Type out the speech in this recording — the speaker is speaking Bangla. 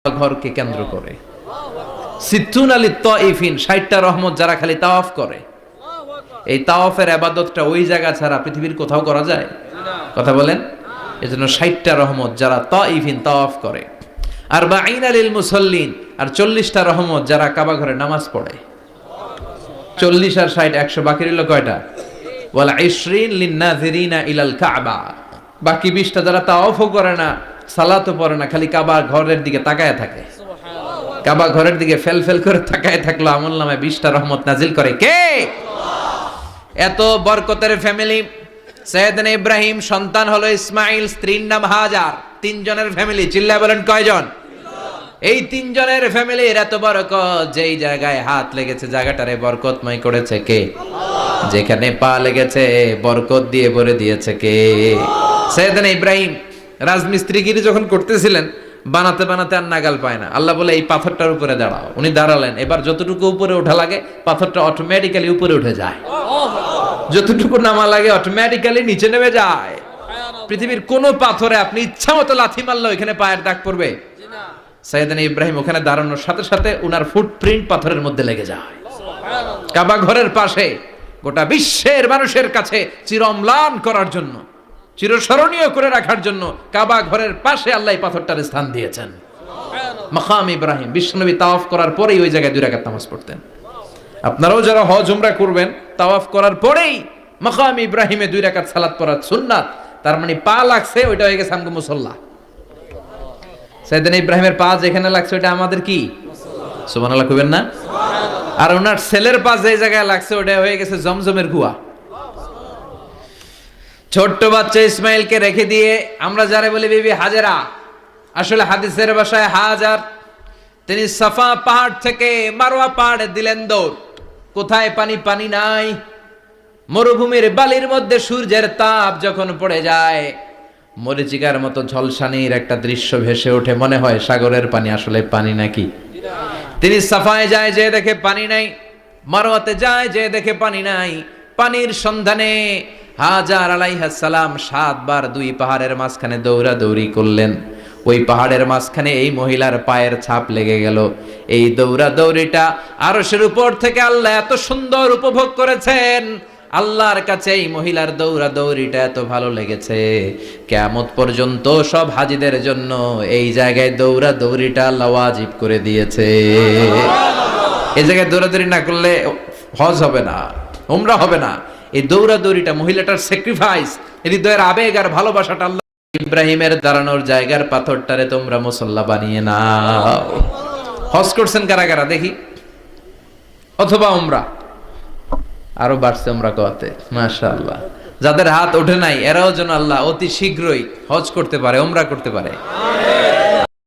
ঘরকে কেন্দ্র করে। সিত্তুন আলী তাইফিন, 60টা রহমত যারা খালি তাওয়াফ করে। এই তাওয়াফের ইবাদতটা ওই জায়গা ছাড়া পৃথিবীর কোথাও করা যায়? কথা বলেন। এজন্য 60টা রহমত যারা তাইফিন তাওয়াফ করে। আর বাঈনা লিল মুসাল্লিন, আর 40টা রহমত যারা কাবা ঘরে নামাজ পড়ে। 40 আর 60 100, বাকি রইল কয়টা? ওয়াল 20 লিন নাযিরিনা ইলাল কাবা। বাকি 20টা যারা তাওয়াফও করে না, সালাতও পড়ে না, খালি কাবা ঘরের দিকে তাকায় থাকে। কাবা ঘরের দিকে ফেল ফেল করে তাকায় থাকলো, আমলনামায় 20টা রহমত নাজিল করে কে? এত বরকতের ফ্যামিলি। সাইয়েদনা ইব্রাহিম সন্তান হলো ইসমাইল, স্ত্রীর নাম হাজার। 3 জনের ফ্যামিলি, চিল্লায় বলেন কয়জন? এই 3 জনের ফ্যামিলির এত বরকত, যেই জায়গায় হাত লেগেছে জায়গাটারে বরকতময় করেছে কে? যেখানে পা লেগেছে বরকত দিয়ে ভরে দিয়েছে কে? সাইয়েদনা ইব্রাহিম রাজমিস্ত্রিগিরি যখন করতেছিলেন, বানাতে বানাতে আর নাগাল পায় না। আল্লাহ বলে এই পাথরটার উপরে দাঁড়াও। উনি দাঁড়ালেন। এবার যতটুকু উপরে ওঠা লাগে পাথরটা অটোমেটিক্যালি উপরে উঠে যায়, যতটুকু নামা লাগে অটোমেটিক্যালি নিচে নেমে যায়। পৃথিবীর কোন পাথরে আপনি ইচ্ছা মতো লাথি মারলে ওইখানে পায়ের দাগ পড়বে? সাইয়েদনা ইব্রাহিম ওখানে দাঁড়ানোর সাথে সাথে উনার ফুটপ্রিন্ট পাথরের মধ্যে লেগে যায়। কাবা ঘরের পাশে গোটা বিশ্বের মানুষের কাছে চিরম্লান করার জন্য, চিরস্মরণীয় করে রাখার জন্য কাবা ঘরের পাশে আল্লাহ এই পাথরটার স্থান দিয়েছেন। মাকাম ইব্রাহিম। বিশ্বনবী তাওয়াফ করার পরেই ওই জায়গায় 2 রাকাত নামাজ পড়তেন। আপনারাও যারা হজ উমরা করবেন, তাওয়াফ করার পরেই মাকাম ইব্রাহিমে 2 রাকাত সালাত পড়া সুন্নাত। তার মানে পা লাগছে, ওইটা হয়ে গেছে আমগো মুসাল্লা। সাইয়েদনা ইব্রাহিমের পা যেখানে লাগছে ওইটা আমাদের কি? সুবহানাল্লাহ কইবেন না? আর ওনার ছেলের পা যে জায়গায় লাগছে ওইটা হয়ে গেছে জমজমের কুয়া। ছোট্ট বাচ্চা ইসমাইলকে রেখে দিয়ে আমরা যারা বলি বিবি হাজেরা, আসলে হাদিসের ভাষায় হাজার, তিনি সাফা পাহাড় থেকে মারওয়া পাহাড়ে দিলেন দৌড়। কোথায় পানি? পানি নাই। মরুভূমির বালির মধ্যে সূর্যের তাপ যখন পড়ে যায়, মরিচিকার মতো ঝলসানির একটা দৃশ্য ভেসে ওঠে, মনে হয় সাগরের পানি, আসলে পানি নাকি? তিনি সাফায় যায়, যে দেখে পানি নাই। মারওয়াতে যায়, যে দেখে পানি নাই। পানির সন্ধানে হাজার আলাইহিস সালাম 7 বার 2 পাহাড়ের মাঝখানে দৌড়াদৌড়ি করলেন। ওই পাহাড়ের মাঝখানে এই মহিলার পায়ের ছাপ লেগে গেল। এই দৌড়াদৌড়িটা আরশের উপর থেকে আল্লাহ এত সুন্দর উপভোগ করেছেন। আল্লাহর কাছে এই মহিলার দৌড়াদৌড়িটা এত ভালো লেগেছে, কিয়ামত পর্যন্ত সব হাজীদের জন্য এই জায়গায় দৌড়াদৌড়িটা আল্লাহ ওয়াজিব করে দিয়েছে। এই জায়গায় দৌড়াদৌড়ি না করলে হজ হবে না, উমরা হবে না। এই দৌড়াদৌড়িটা, মহিলাটার স্যাক্রিফাইস, হৃদয়ের আবেগ আর ভালোবাসাটা আল্লাহ ইব্রাহিমের দাঁড়ানোর জায়গার পাথরটারে তোমরা মুসাল্লা বানিয়ে নাও। হজ করছেন কারা কারা দেখি? অথবা উমরা? আরো বাড়ছে উমরা করতে, মাশাআল্লাহ। যাদের হাত ওঠে নাই এরাও যেন আল্লাহ অতি শীঘ্রই হজ করতে পারে, উমরা করতে পারে।